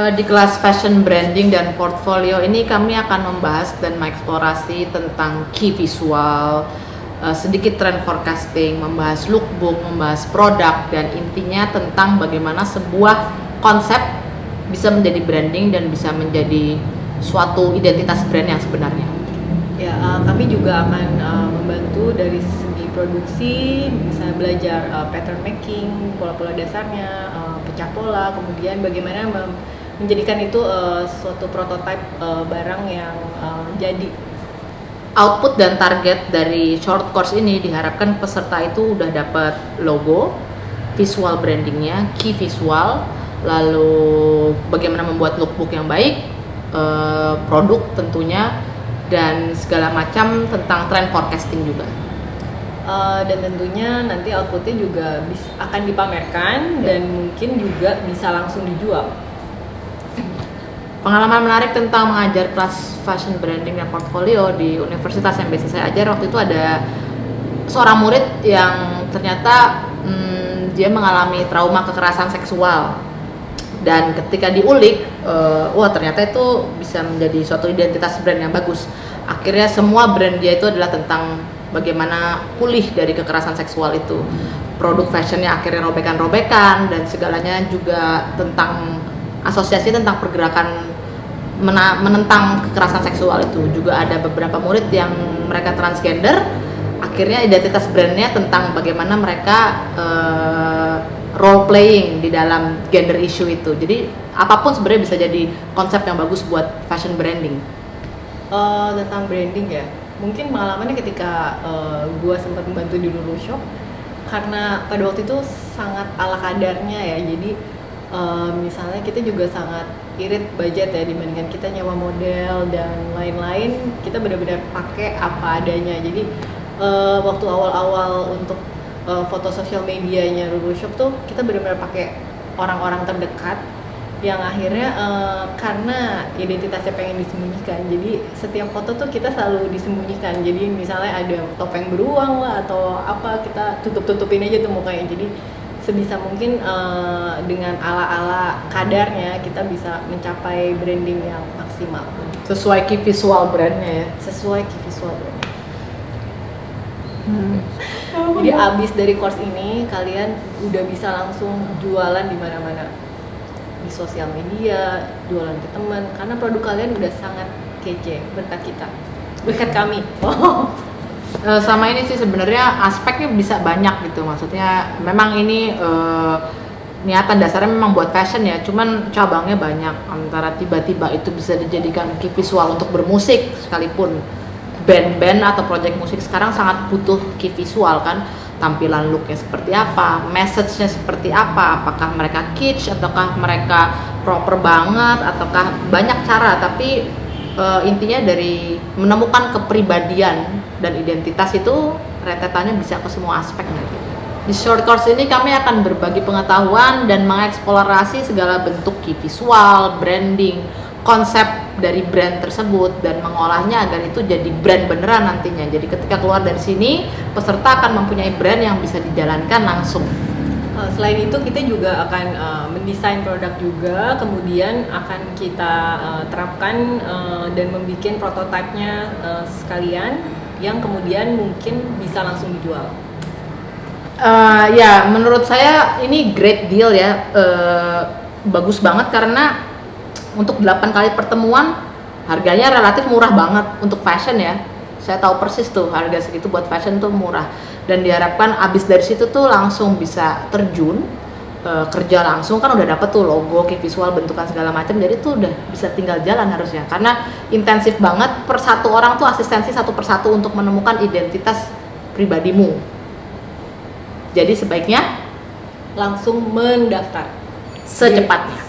Di kelas fashion branding dan portfolio ini kami akan membahas dan mengeksplorasi tentang key visual, sedikit trend forecasting, membahas lookbook, membahas produk, dan intinya tentang bagaimana sebuah konsep bisa menjadi branding dan bisa menjadi suatu identitas brand yang sebenarnya. Ya, kami juga akan membantu dari segi produksi, misalnya belajar pattern making, pola-pola dasarnya, pecah pola, kemudian bagaimana menjadikan itu suatu prototipe barang yang jadi. Output dan target dari short course ini diharapkan peserta itu udah dapat logo, visual brandingnya, key visual, lalu bagaimana membuat lookbook yang baik, produk tentunya, dan segala macam tentang trend forecasting juga. Dan tentunya nanti outputnya juga akan dipamerkan dan mungkin juga bisa langsung dijual. Pengalaman menarik tentang mengajar kelas fashion branding dan portfolio di universitas yang biasa saya ajar, waktu itu ada seorang murid yang ternyata dia mengalami trauma kekerasan seksual, dan ketika diulik, wah ternyata itu bisa menjadi suatu identitas brand yang bagus. Akhirnya semua brand dia itu adalah tentang bagaimana pulih dari kekerasan seksual itu. Produk fashionnya akhirnya robekan-robekan, dan segalanya juga tentang asosiasi tentang pergerakan menentang kekerasan seksual itu. Juga ada beberapa murid yang mereka transgender, akhirnya identitas brandnya tentang bagaimana mereka role playing di dalam gender issue itu. Jadi apapun sebenarnya bisa jadi konsep yang bagus buat fashion branding. Tentang branding ya, mungkin pengalamannya ketika gue sempat membantu di Lulu Shop, karena pada waktu itu sangat ala kadarnya ya. Jadi misalnya kita juga sangat irit budget ya, dibandingkan kita nyewa model dan lain-lain, kita benar-benar pakai apa adanya. Jadi waktu awal-awal untuk foto sosial medianya Lulu Shop tuh kita benar-benar pakai orang-orang terdekat yang akhirnya karena identitasnya pengen disembunyikan, jadi setiap foto tuh kita selalu disembunyikan. Jadi misalnya ada topeng beruang lah atau apa, kita tutup-tutupin aja tuh mukanya. Jadi sebisa mungkin dengan ala-ala kadarnya kita bisa mencapai branding yang maksimal. Sesuai key visual brandnya ya. Sesuai key visual brandnya. Jadi abis dari course ini kalian udah bisa langsung jualan di mana-mana, di sosial media, jualan ke teman, karena produk kalian udah sangat kece berkat kita, berkat kami. Sama ini sih sebenarnya aspeknya bisa banyak gitu, maksudnya memang ini niatan dasarnya memang buat fashion ya, cuman cabangnya banyak. Antara tiba-tiba itu bisa dijadikan key visual untuk bermusik, sekalipun band-band atau project musik sekarang sangat butuh key visual kan, tampilan looknya seperti apa, message-nya seperti apa, apakah mereka kitsch ataukah mereka proper banget, ataukah banyak cara, tapi intinya dari menemukan kepribadian dan identitas itu rentetannya bisa ke semua aspek nanti. Di short course ini kami akan berbagi pengetahuan dan mengeksplorasi segala bentuk key visual, branding, konsep dari brand tersebut, dan mengolahnya agar itu jadi brand beneran nantinya. Jadi ketika keluar dari sini, peserta akan mempunyai brand yang bisa dijalankan langsung. Selain itu kita juga akan mendesain produk juga, kemudian akan kita terapkan dan membuat prototipenya sekalian yang kemudian mungkin bisa langsung dijual. Ya menurut saya ini great deal ya, bagus banget karena untuk 8 kali pertemuan harganya relatif murah banget untuk fashion ya. Saya tahu persis tuh harga segitu buat fashion tuh murah, dan diharapkan abis dari situ tuh langsung bisa terjun kerja langsung, kan udah dapet tuh logo, key visual, bentukan segala macam, jadi tuh udah bisa tinggal jalan harusnya, karena intensif banget. Per satu orang tuh asistensi satu persatu untuk menemukan identitas pribadimu. Jadi sebaiknya langsung mendaftar secepatnya.